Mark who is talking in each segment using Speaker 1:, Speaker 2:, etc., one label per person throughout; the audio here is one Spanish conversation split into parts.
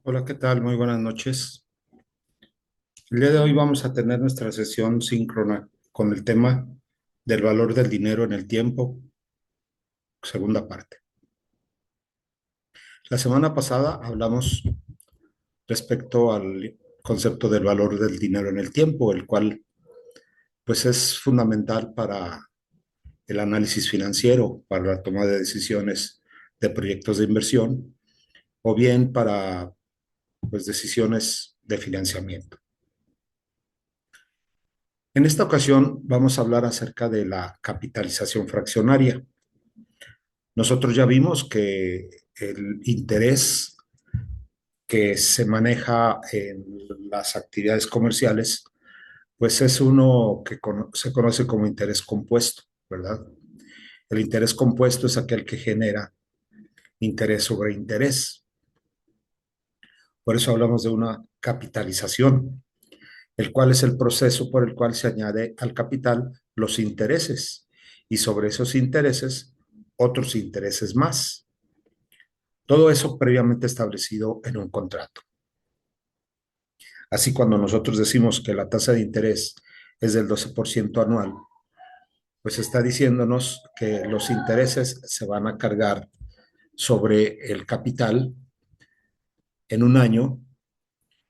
Speaker 1: Hola, ¿qué tal? Muy buenas noches. El día de hoy vamos a tener nuestra sesión síncrona con el tema del valor del dinero en el tiempo, segunda parte. La semana pasada hablamos respecto al concepto del valor del dinero en el tiempo, el cual pues es fundamental para el análisis financiero, para la toma de decisiones de proyectos de inversión o bien para pues decisiones de financiamiento. En esta ocasión vamos a hablar acerca de la capitalización fraccionaria. Nosotros ya vimos que el interés que se maneja en las actividades comerciales, pues es uno que se conoce como interés compuesto, ¿verdad? El interés compuesto es aquel que genera interés sobre interés. Por eso hablamos de una capitalización, el cual es el proceso por el cual se añade al capital los intereses y sobre esos intereses otros intereses más. Todo eso previamente establecido en un contrato. Así, cuando nosotros decimos que la tasa de interés es del 12% anual, pues está diciéndonos que los intereses se van a cargar sobre el capital en un año,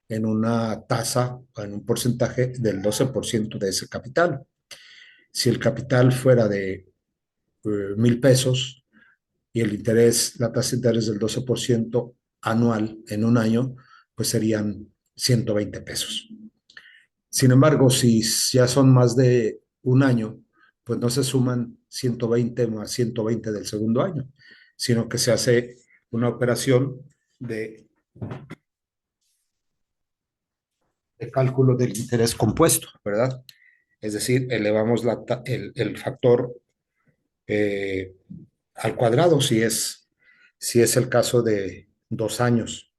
Speaker 1: en una tasa o en un porcentaje del 12% de ese capital. Si el capital fuera de 1,000 pesos y el interés, la tasa de interés del 12% anual en un año, pues serían 120 pesos. Sin embargo, si ya son más de un año, pues no se suman 120 más 120 del segundo año, sino que se hace una operación de, de cálculo del interés compuesto, ¿verdad? Es decir, elevamos el factor eh, al cuadrado si es el caso de 2 años.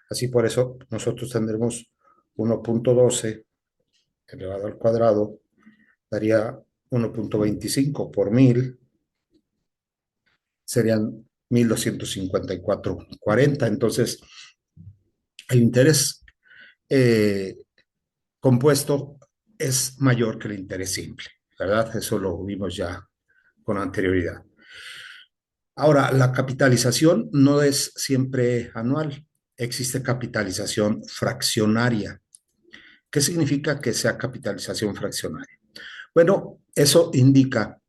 Speaker 1: Así, por eso nosotros tendremos 1,12 elevado al cuadrado daría 1,25 por 1,000, serían 1,254,40. Entonces, el interés eh, compuesto es mayor que el interés simple, ¿verdad? Eso lo vimos ya con anterioridad. Ahora, la capitalización no es siempre anual. Existe capitalización fraccionaria. ¿Qué significa que sea capitalización fraccionaria? Bueno, eso indica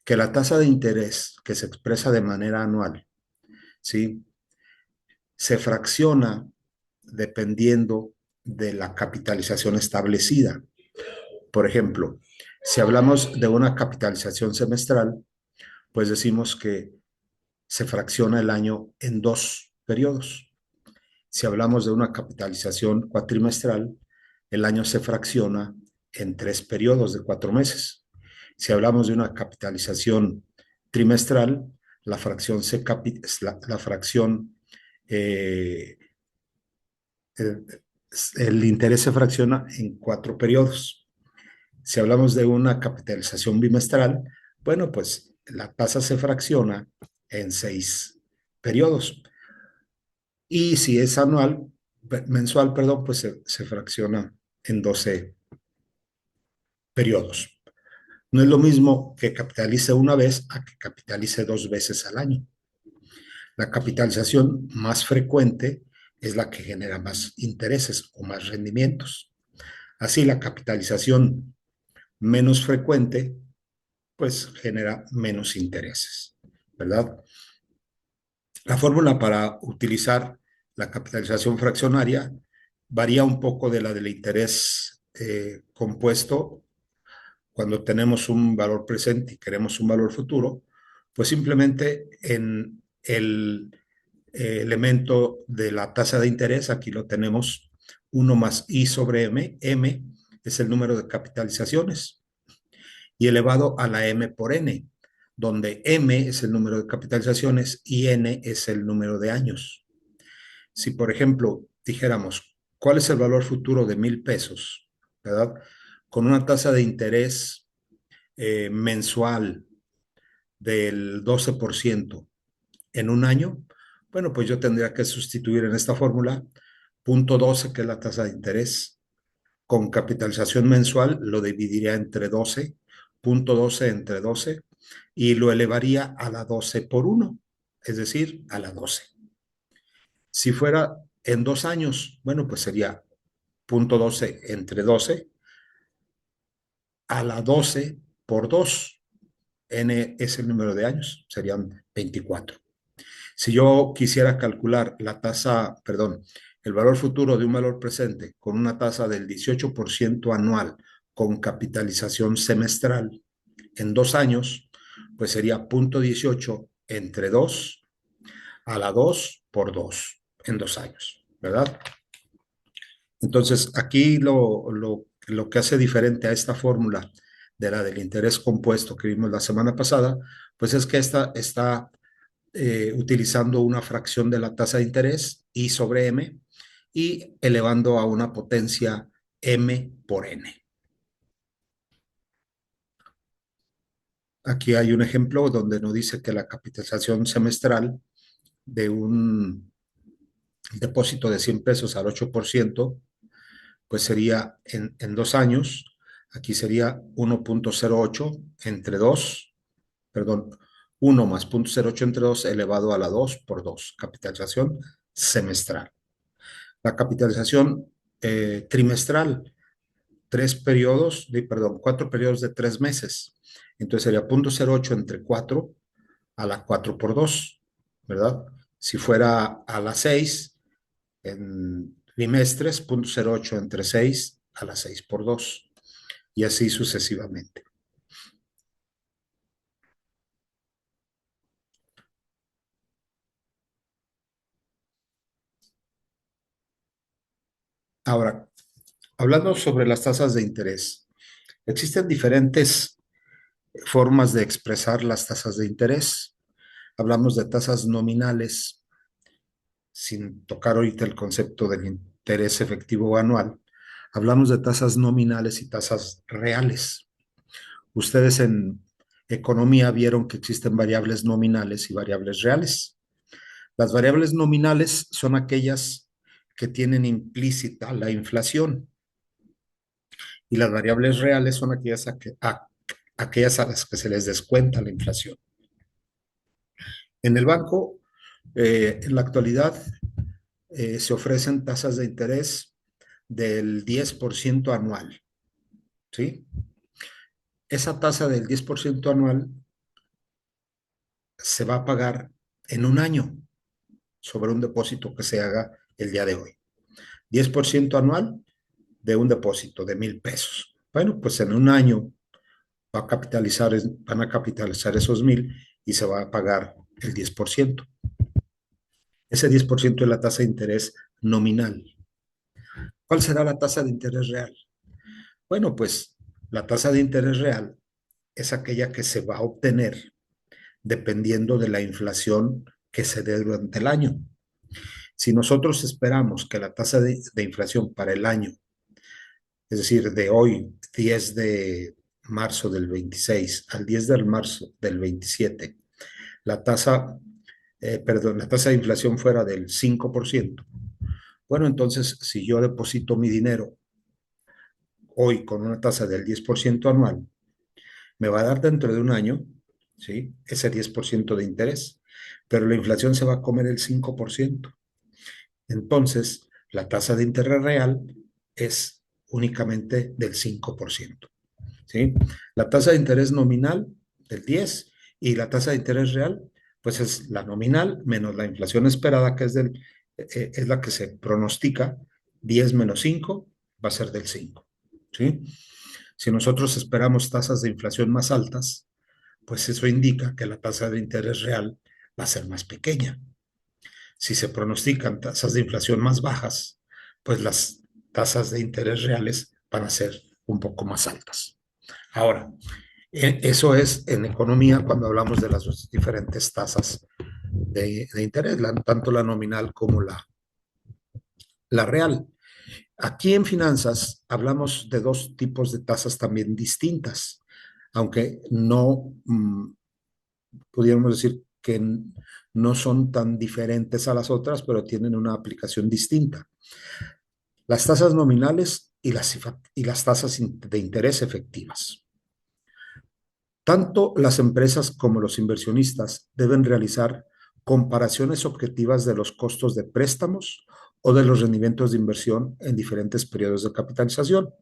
Speaker 1: que la tasa de interés que se expresa de manera anual, ¿sí? Se fracciona dependiendo de la capitalización establecida. Por ejemplo, si hablamos de una capitalización semestral, pues decimos que se fracciona el año en 2 periodos. Si hablamos de una capitalización cuatrimestral, el año se fracciona en 3 periodos de 4 meses. Si hablamos de una capitalización trimestral, la fracción, la fracción eh, el, el interés se fracciona en 4 periodos. Si hablamos de una capitalización bimestral, bueno, pues la tasa se fracciona en 6 periodos. Y si es mensual, perdón, pues se fracciona en 12 periodos. No es lo mismo que capitalice una vez a que capitalice 2 veces al año. La capitalización más frecuente es la que genera más intereses o más rendimientos. Así, la capitalización menos frecuente, pues genera menos intereses, ¿verdad? La fórmula para utilizar la capitalización fraccionaria varía un poco de la del interés compuesto. Cuando tenemos un valor presente y queremos un valor futuro, pues simplemente en el elemento de la tasa de interés, aquí lo tenemos, 1 más I sobre M. M es el número de capitalizaciones y elevado a la M por N, donde M es el número de capitalizaciones y N es el número de años. Si, por ejemplo, dijéramos, ¿cuál es el valor futuro de 1,000 pesos? ¿Verdad? Con una tasa de interés mensual del 12% en un año, bueno, pues yo tendría que sustituir en esta fórmula punto 12, que es la tasa de interés. Con capitalización mensual lo dividiría entre 12, punto 12 entre 12, y lo elevaría a la 12 por uno, es decir, a la 12. Si fuera en 2 años, bueno, pues sería punto 12 entre 12 a la 12 por 2. N es el número de años, serían 24. Si yo quisiera calcular la tasa, perdón, el valor futuro de un valor presente con una tasa del 18% anual con capitalización semestral en 2 años, pues sería punto 18 entre 2 a la 2 por 2 en 2 años, ¿verdad? Entonces, aquí lo que hace diferente a esta fórmula de la del interés compuesto que vimos la semana pasada, pues es que esta está utilizando una fracción de la tasa de interés I sobre M y elevando a una potencia M por N. Aquí hay un ejemplo donde nos dice que la capitalización semestral de un depósito de 100 pesos al 8%, pues sería en 2 años, aquí sería 1.08 entre 2, perdón, 1 más 0.08 entre 2 elevado a la 2 por 2, capitalización semestral. La capitalización trimestral, 4 periodos de 3 meses. Entonces sería 0.08 entre 4 a la 4 por 2, ¿verdad? Si fuera a las 6 en trimestres, 0.08 entre 6 a las 6 por 2, y así sucesivamente. Ahora, hablando sobre las tasas de interés, existen diferentes formas de expresar las tasas de interés. Hablamos de tasas nominales, sin tocar ahorita el concepto del interés efectivo anual. Hablamos de tasas nominales y tasas reales. Ustedes en economía vieron que existen variables nominales y variables reales. Las variables nominales son aquellas que tienen implícita la inflación, y las variables reales son aquellas a las que se les descuenta la inflación. En el banco, en la actualidad, se ofrecen tasas de interés del 10% anual, ¿sí? Esa tasa del 10% anual se va a pagar en un año sobre un depósito que se haga el día de hoy. 10% anual de un depósito de 1,000 pesos. Bueno, pues en un año van a capitalizar esos 1,000 y se va a pagar el 10%. Ese 10% es la tasa de interés nominal. ¿Cuál será la tasa de interés real? Bueno, pues la tasa de interés real es aquella que se va a obtener dependiendo de la inflación que se dé durante el año. Si nosotros esperamos que la tasa de inflación para el año, es decir, de hoy, 10 de marzo del 26 al 10 de marzo del 27, la tasa, la tasa de inflación fuera del 5%, bueno, entonces si yo deposito mi dinero hoy con una tasa del 10% anual, me va a dar dentro de un año, ¿sí? Ese 10% de interés, pero la inflación se va a comer el 5%. Entonces, la tasa de interés real es únicamente del 5%, ¿sí? La tasa de interés nominal del 10 y la tasa de interés real, pues es la nominal menos la inflación esperada, que es la que se pronostica, 10 menos 5 va a ser del 5, ¿sí? Si nosotros esperamos tasas de inflación más altas, pues eso indica que la tasa de interés real va a ser más pequeña. Si se pronostican tasas de inflación más bajas, pues las tasas de interés reales van a ser un poco más altas. Ahora, eso es en economía cuando hablamos de las diferentes tasas de interés, tanto la nominal como la real. Aquí en finanzas hablamos de dos tipos de tasas también distintas, aunque no pudiéramos decir que no son tan diferentes a las otras, pero tienen una aplicación distinta. Las tasas nominales y las tasas de interés efectivas. Tanto las empresas como los inversionistas deben realizar comparaciones objetivas de los costos de préstamos o de los rendimientos de inversión en diferentes periodos de capitalización.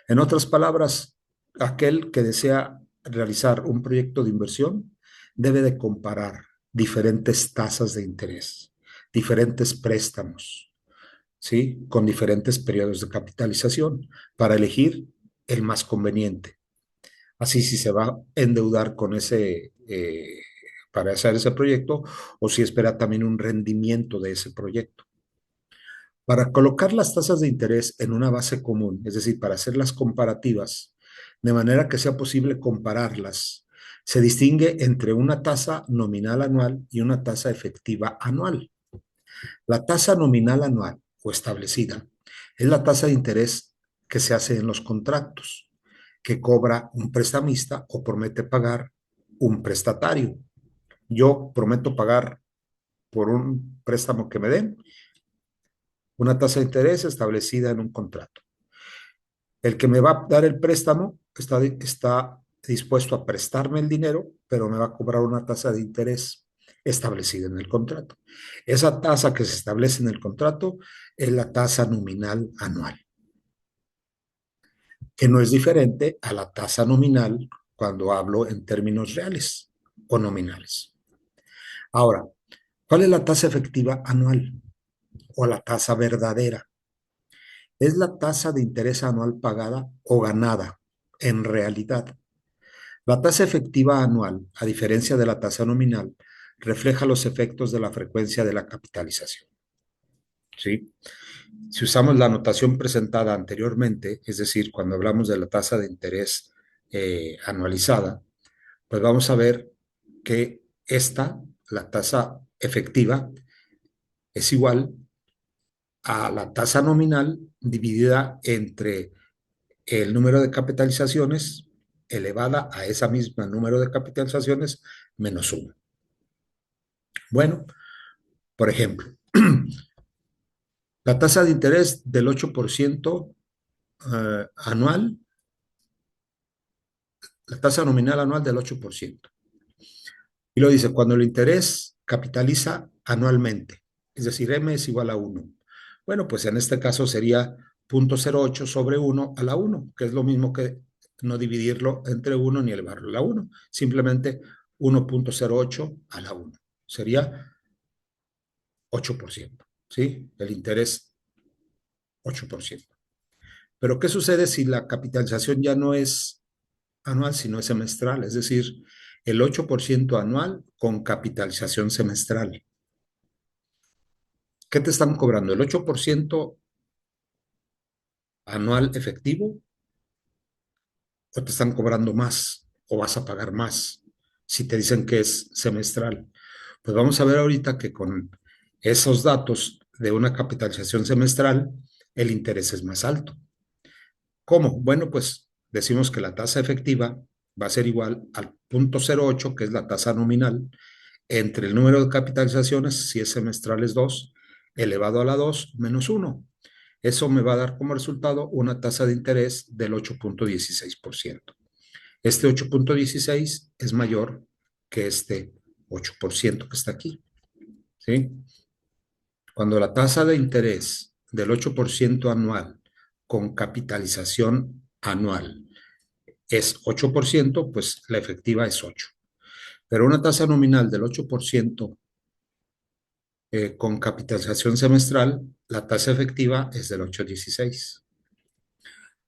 Speaker 1: En otras palabras, aquel que desea realizar un proyecto de inversión debe de comparar diferentes tasas de interés, diferentes préstamos, ¿sí? Con diferentes periodos de capitalización para elegir el más conveniente. Así si se va a endeudar con para hacer ese proyecto o si espera también un rendimiento de ese proyecto. Para colocar las tasas de interés en una base común, es decir, para hacer las comparativas, de manera que sea posible compararlas, se distingue entre una tasa nominal anual y una tasa efectiva anual. La tasa nominal anual o establecida es la tasa de interés que se hace en los contratos, que cobra un prestamista o promete pagar un prestatario. Yo prometo pagar por un préstamo que me den una tasa de interés establecida en un contrato. El que me va a dar el préstamo está dispuesto a prestarme el dinero, pero me va a cobrar una tasa de interés establecida en el contrato. Esa tasa que se establece en el contrato es la tasa nominal anual, que no es diferente a la tasa nominal cuando hablo en términos reales o nominales. Ahora, ¿cuál es la tasa efectiva anual o la tasa verdadera? Es la tasa de interés anual pagada o ganada en realidad. La tasa efectiva anual, a diferencia de la tasa nominal, refleja los efectos de la frecuencia de la capitalización. ¿Sí? Si usamos la notación presentada anteriormente, es decir, cuando hablamos de la tasa de interés anualizada, pues vamos a ver que la tasa efectiva, es igual a la tasa nominal dividida entre el número de capitalizaciones elevada a esa misma número de capitalizaciones menos 1. Bueno, por ejemplo, la tasa de interés del 8% anual, la tasa nominal anual del 8%. Y lo dice, cuando el interés capitaliza anualmente, es decir, M es igual a 1. Bueno, pues en este caso sería 0.08 sobre 1 a la 1, que es lo mismo que no dividirlo entre 1 ni elevarlo a la 1, simplemente 1.08 a la 1. Sería 8%, ¿sí? El interés 8%. Pero ¿qué sucede si la capitalización ya no es anual, sino es semestral? Es decir, el 8% anual con capitalización semestral. ¿Qué te están cobrando? ¿El 8% anual efectivo o te están cobrando más o vas a pagar más si te dicen que es semestral? Pues vamos a ver ahorita que con esos datos de una capitalización semestral, el interés es más alto. ¿Cómo? Bueno, pues decimos que la tasa efectiva va a ser igual al 0.08, que es la tasa nominal, entre el número de capitalizaciones, si es semestral es 2, elevado a la 2 menos 1. Eso me va a dar como resultado una tasa de interés del 8.16%. Este 8.16 es mayor que este 8% que está aquí. ¿Sí? Cuando la tasa de interés del 8% anual con capitalización anual es 8%, pues la efectiva es 8. Pero una tasa nominal del 8% con capitalización semestral, la tasa efectiva es del 8.16.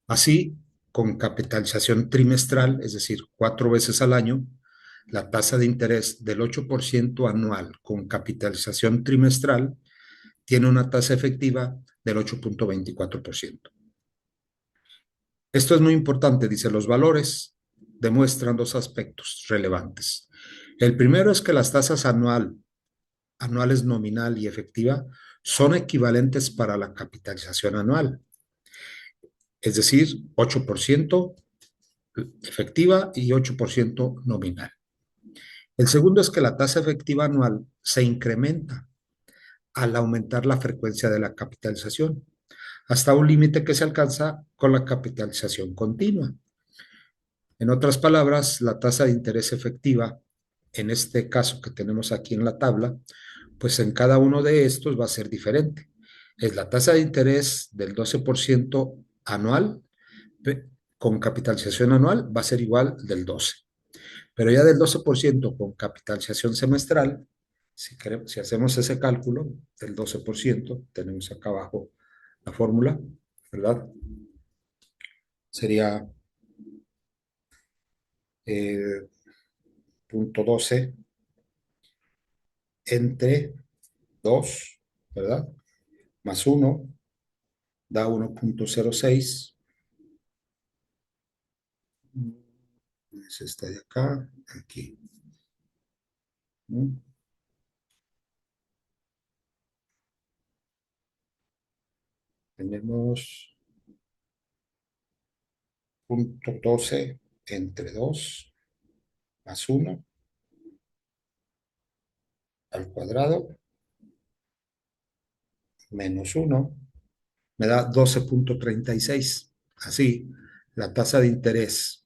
Speaker 1: Así, con capitalización trimestral, es decir, 4 veces al año, la tasa de interés del 8% anual con capitalización trimestral tiene una tasa efectiva del 8.24%. Esto es muy importante, dice, los valores demuestran dos aspectos relevantes. El primero es que las tasas anuales nominal y efectiva son equivalentes para la capitalización anual, es decir, 8% efectiva y 8% nominal. El segundo es que la tasa efectiva anual se incrementa al aumentar la frecuencia de la capitalización, hasta un límite que se alcanza con la capitalización continua. En otras palabras, la tasa de interés efectiva, en este caso que tenemos aquí en la tabla, pues en cada uno de estos va a ser diferente. Es la tasa de interés del 12% anual, con capitalización anual, va a ser igual del 12. Pero ya del 12% con capitalización semestral, si hacemos ese cálculo del 12%, tenemos acá abajo la fórmula, ¿verdad? Sería eh, punto 12 entre 2, ¿verdad? Más 1 da 1,06. Es esta de acá, aquí. ¿No? Tenemos punto 12 entre 2 más 1 al cuadrado menos 1 me da 12,36. Así, la tasa de interés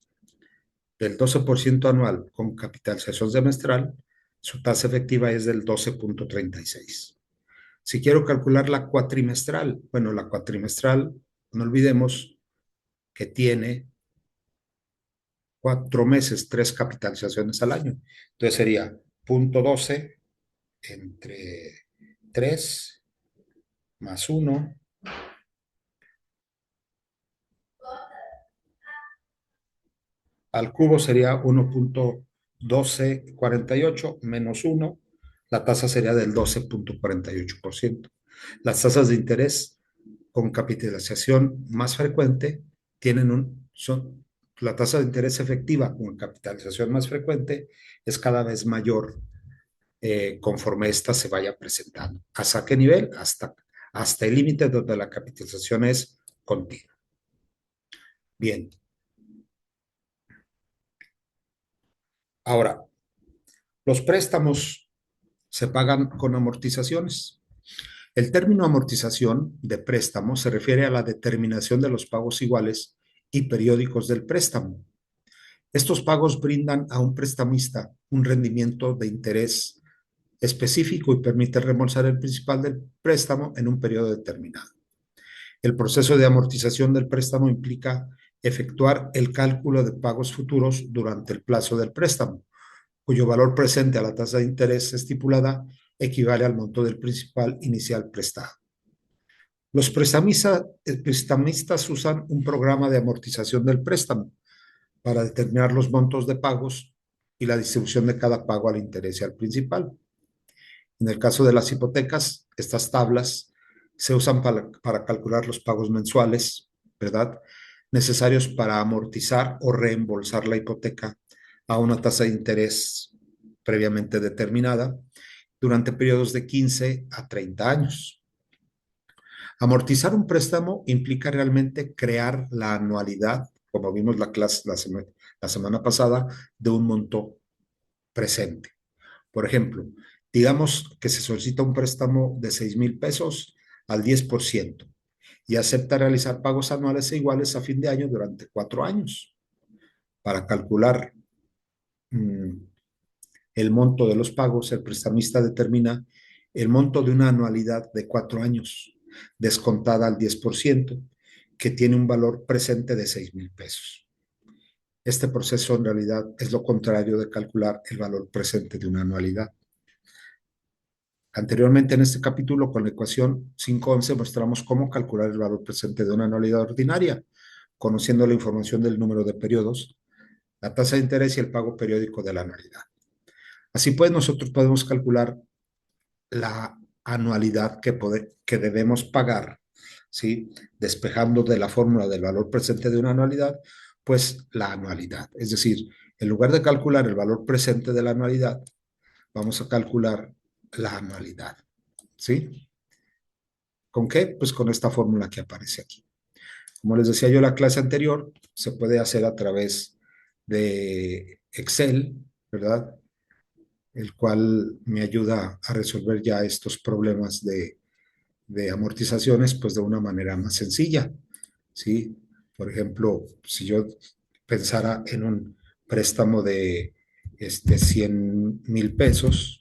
Speaker 1: del 12% anual con capitalización semestral, su tasa efectiva es del 12,36. Si quiero calcular la cuatrimestral, bueno, la cuatrimestral, no olvidemos que tiene 4 meses, 3 capitalizaciones al año. Entonces sería punto 12 entre 3 más 1 al cubo sería 1,1248 menos 1. La tasa sería del 12,48%. Las tasas de interés con capitalización más frecuente la tasa de interés efectiva con capitalización más frecuente es cada vez mayor conforme ésta se vaya presentando. ¿Hasta qué nivel? Hasta el límite donde la capitalización es continua. Bien. Ahora, los préstamos se pagan con amortizaciones. El término amortización de préstamo se refiere a la determinación de los pagos iguales y periódicos del préstamo. Estos pagos brindan a un prestamista un rendimiento de interés específico y permite reembolsar el principal del préstamo en un periodo determinado. El proceso de amortización del préstamo implica efectuar el cálculo de pagos futuros durante el plazo del préstamo, cuyo valor presente a la tasa de interés estipulada equivale al monto del principal inicial prestado. Los prestamistas usan un programa de amortización del préstamo para determinar los montos de pagos y la distribución de cada pago al interés y al principal. En el caso de las hipotecas, estas tablas se usan para calcular los pagos mensuales, ¿verdad? Necesarios para amortizar o reembolsar la hipoteca a una tasa de interés previamente determinada durante periodos de 15 a 30 años. Amortizar un préstamo implica realmente crear la anualidad, como vimos la semana pasada, de un monto presente. Por ejemplo, digamos que se solicita un préstamo de 6,000 pesos al 10% y acepta realizar pagos anuales e iguales a fin de año durante 4 años. Para calcular mmm, el monto de los pagos, el prestamista determina el monto de una anualidad de 4 años, descontada al 10%, que tiene un valor presente de 6,000 pesos. Este proceso en realidad es lo contrario de calcular el valor presente de una anualidad. Anteriormente en este capítulo, con la ecuación 511, mostramos cómo calcular el valor presente de una anualidad ordinaria, conociendo la información del número de periodos, la tasa de interés y el pago periódico de la anualidad. Así pues, nosotros podemos calcular la anualidad que debemos pagar, ¿sí? Despejando de la fórmula del valor presente de una anualidad, pues la anualidad. Es decir, en lugar de calcular el valor presente de la anualidad, vamos a calcular la anualidad, ¿sí? ¿Con qué? Pues con esta fórmula que aparece aquí. Como les decía yo en la clase anterior, se puede hacer a través de Excel, ¿verdad? el cual me ayuda a resolver ya estos problemas de amortizaciones, pues de una manera más sencilla, ¿sí? Por ejemplo, si yo pensara en un préstamo de 100,000 pesos,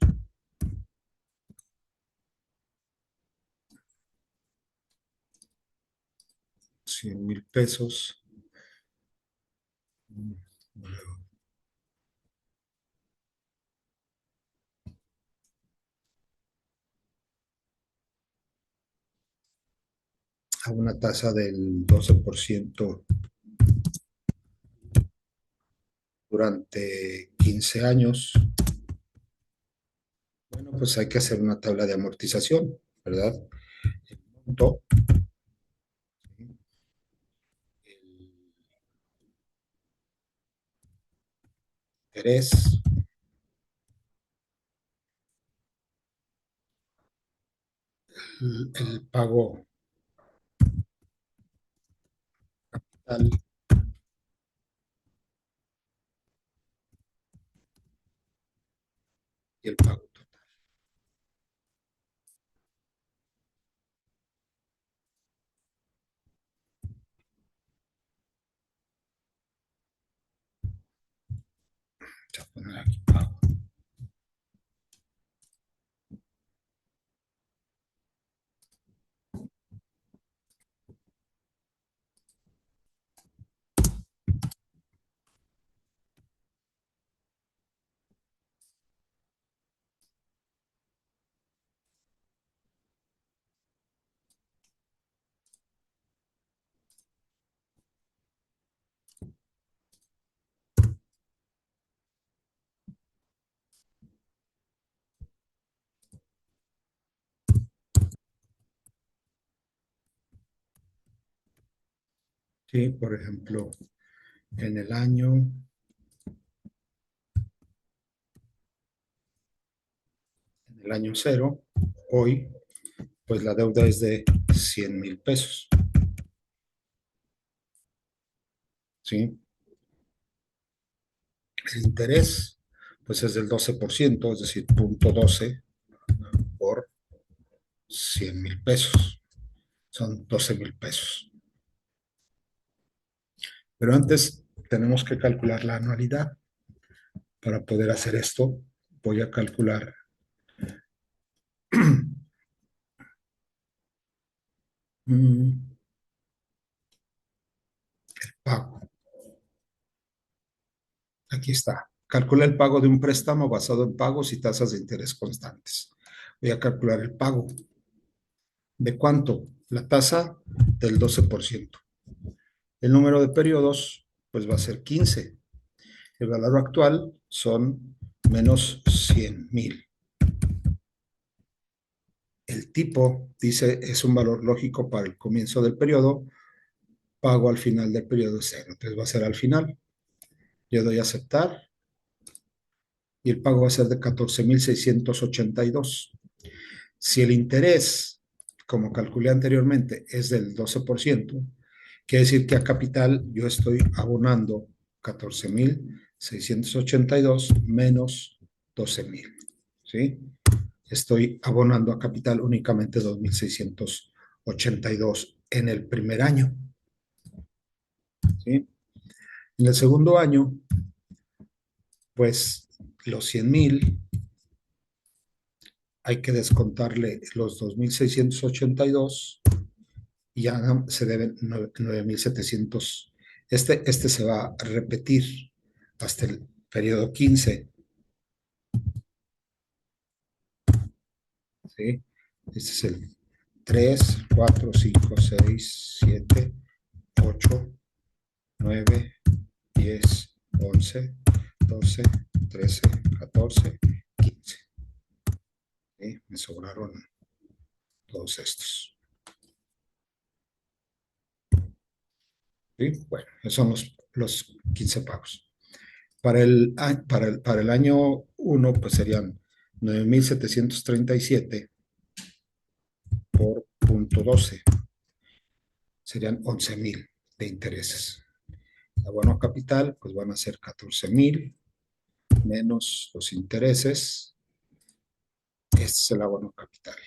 Speaker 1: 100,000 pesos, a una tasa del 12% durante 15 años, bueno, pues hay que hacer una tabla de amortización, ¿verdad? El monto, el interés, el pago tal y el pago total. Voy a poner aquí pago. Sí, por ejemplo, en el año, en el año cero, hoy, pues la deuda es de 100,000 pesos, ¿sí? El interés, pues es del 12%, es decir, 0,12 por 100,000 pesos. Son 12,000 pesos. Pero antes tenemos que calcular la anualidad. Para poder hacer esto, voy a calcular pago. Aquí está. Calcula el pago de un préstamo basado en pagos y tasas de interés constantes. Voy a calcular el pago. ¿De cuánto? La tasa del 12%. El número de periodos, pues va a ser 15. El valor actual son menos 100,000. El tipo, dice, es un valor lógico para el comienzo del periodo, pago al final del periodo es cero. Entonces va a ser al final. Yo doy a aceptar y el pago va a ser de 14,682. Si el interés, como calculé anteriormente, es del 12%, quiere decir que a capital yo estoy abonando 14,682 menos 12,000. ¿Sí? Estoy abonando a capital únicamente 2,682 en el primer año. ¿Sí? En el segundo año, pues los 100,000 hay que descontarle los 2,682 y ya se deben 9,700. Este se va a repetir hasta el periodo 15. ¿Sí? Este es el 3, 4, 5, 6, 7, 8, 9, 10, 11, 12, 13, 14, 15. ¿Sí? Me sobraron todos estos. ¿Sí? Bueno, esos son los 15 pagos. Para el año uno pues serían 9,737 por punto 12, serían 11,000 de intereses. Abono capital, pues van a ser 14,000 menos los intereses. Este es el abono capital.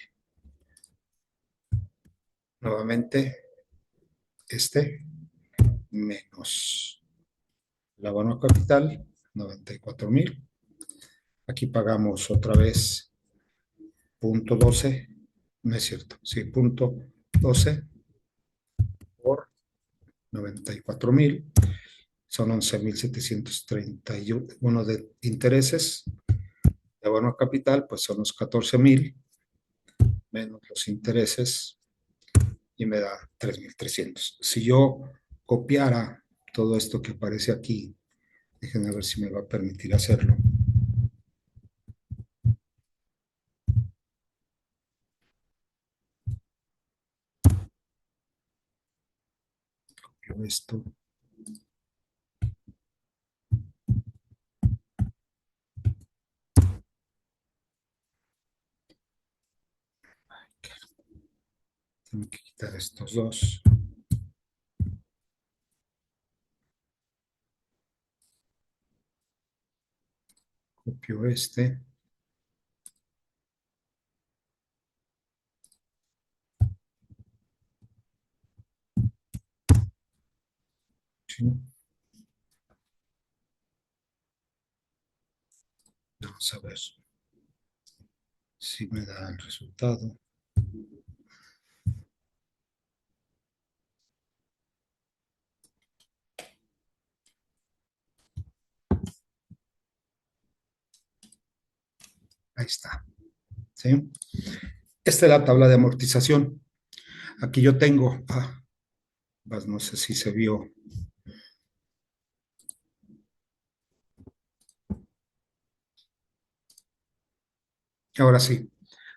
Speaker 1: Nuevamente, este menos el abono capital, 94,000. Aquí pagamos otra vez punto 12, no es cierto, sí, punto 12 por 94,000, son 11,731 de intereses. De abono capital, pues son los 14,000 menos los intereses y me da 3,300. Si yo copiara todo esto que aparece aquí, déjenme ver si me va a permitir hacerlo. Copio esto. Tengo que quitar estos dos. Copio este. ¿Sí? Vamos a ver si me da el resultado. Ahí está. ¿Sí? Esta es la tabla de amortización. Aquí yo tengo, pues no sé si se vio. Ahora sí,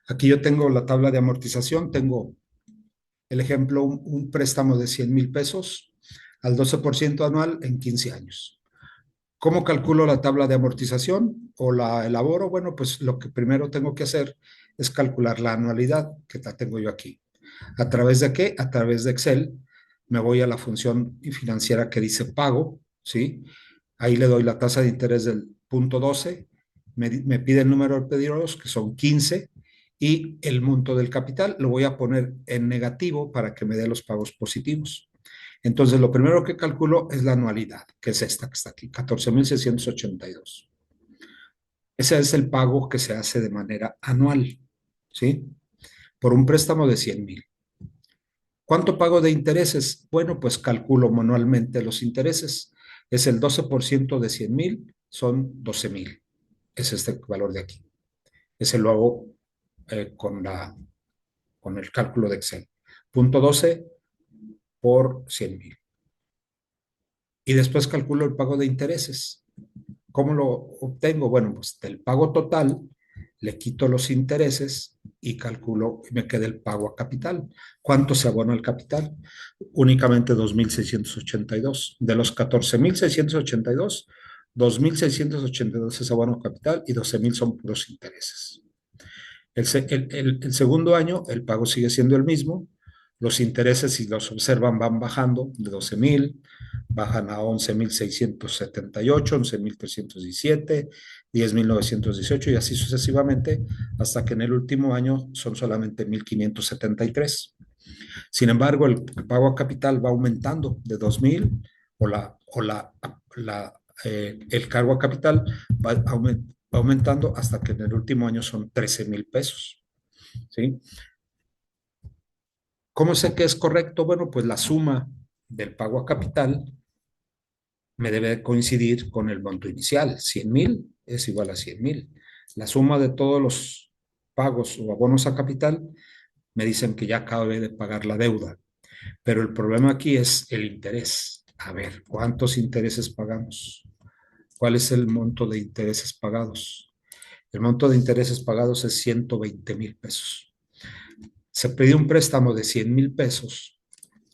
Speaker 1: aquí yo tengo la tabla de amortización, tengo el ejemplo, un préstamo de 100,000 pesos al 12% anual en 15 años. ¿Cómo calculo la tabla de amortización o la elaboro? Bueno, pues lo que primero tengo que hacer es calcular la anualidad que la tengo yo aquí. ¿A través de qué? A través de Excel. Me voy a la función financiera que dice pago, ¿sí? Ahí le doy la tasa de interés del punto 12, me pide el número de pedidos, que son 15, y el monto del capital lo voy a poner en negativo para que me dé los pagos positivos. Entonces, lo primero que calculo es la anualidad, que es esta que está aquí, 14,682. Ese es el pago que se hace de manera anual, ¿sí? Por un préstamo de 100,000. ¿Cuánto pago de intereses? Bueno, pues calculo manualmente los intereses. Es el 12% de 100,000, son 12,000. Es este valor de aquí. Ese lo hago con el cálculo de Excel. Punto 12 por 100,000. Y después calculo el pago de intereses. ¿Cómo lo obtengo? Bueno, pues del pago total le quito los intereses y calculo, y me queda el pago a capital. ¿Cuánto se abona al capital? Únicamente 2,682. De los 14,682, 2,682 es abono a capital y 12,000 son puros intereses. El segundo año el pago sigue siendo el mismo. Los intereses, si los observan, van bajando de 12,000, bajan a 11,678, 11,317, 10,918 y así sucesivamente, hasta que en el último año son solamente 1,573. Sin embargo, el pago a capital va aumentando de 2,000 el cargo a capital va aumentando hasta que en el último año son 13,000 pesos. ¿Sí? ¿Cómo sé que es correcto? Bueno, pues la suma del pago a capital me debe coincidir con el monto inicial. 100,000 es igual a 100,000. La suma de todos los pagos o abonos a capital me dicen que ya acabé de pagar la deuda. Pero el problema aquí es el interés. A ver, ¿cuántos intereses pagamos? ¿Cuál es el monto de intereses pagados? El monto de intereses pagados es 120,000 pesos. Se pidió un préstamo de 100,000 pesos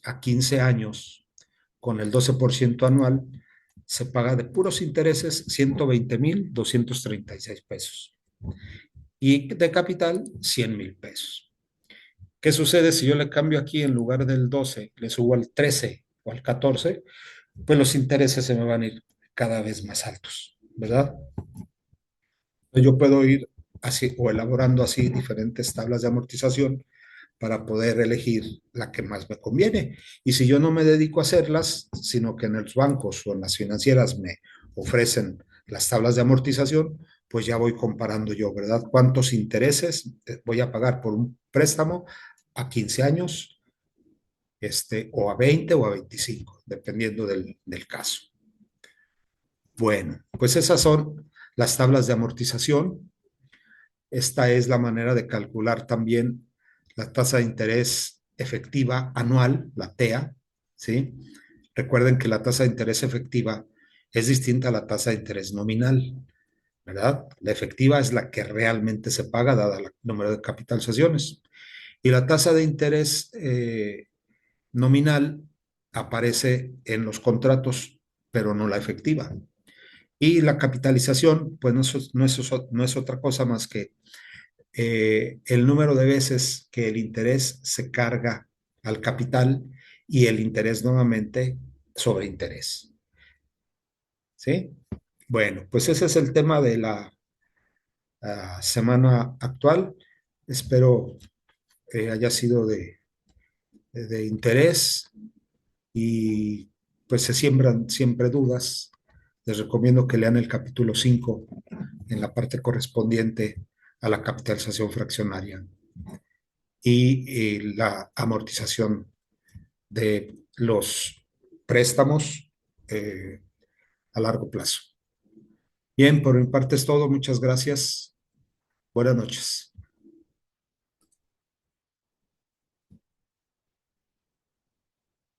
Speaker 1: a 15 años con el 12% anual. Se paga de puros intereses 120,236 pesos. Y de capital, 100,000 pesos. ¿Qué sucede si yo le cambio aquí en lugar del 12, le subo al 13 o al 14? Pues los intereses se me van a ir cada vez más altos, ¿verdad? Yo puedo ir así o elaborando así diferentes tablas de amortización para poder elegir la que más me conviene. Y si yo no me dedico a hacerlas, sino que en los bancos o en las financieras me ofrecen las tablas de amortización, pues ya voy comparando yo, ¿verdad? ¿Cuántos intereses voy a pagar por un préstamo a 15 años, o a 20 o a 25, dependiendo del caso? Bueno, pues esas son las tablas de amortización. Esta es la manera de calcular también la tasa de interés efectiva anual, la TEA, ¿sí? Recuerden que la tasa de interés efectiva es distinta a la tasa de interés nominal, ¿verdad? La efectiva es la que realmente se paga, dada el número de capitalizaciones. Y la tasa de interés nominal aparece en los contratos, pero no la efectiva. Y la capitalización, pues no es otra cosa más que el número de veces que el interés se carga al capital y el interés nuevamente sobre interés. ¿Sí? Bueno, pues ese es el tema de la semana actual. Espero haya sido de interés y pues se siembran siempre dudas. Les recomiendo que lean el capítulo 5 en la parte correspondiente a la capitalización fraccionaria y la amortización de los préstamos eh, a largo plazo. Bien, por mi parte es todo. Muchas gracias. Buenas noches.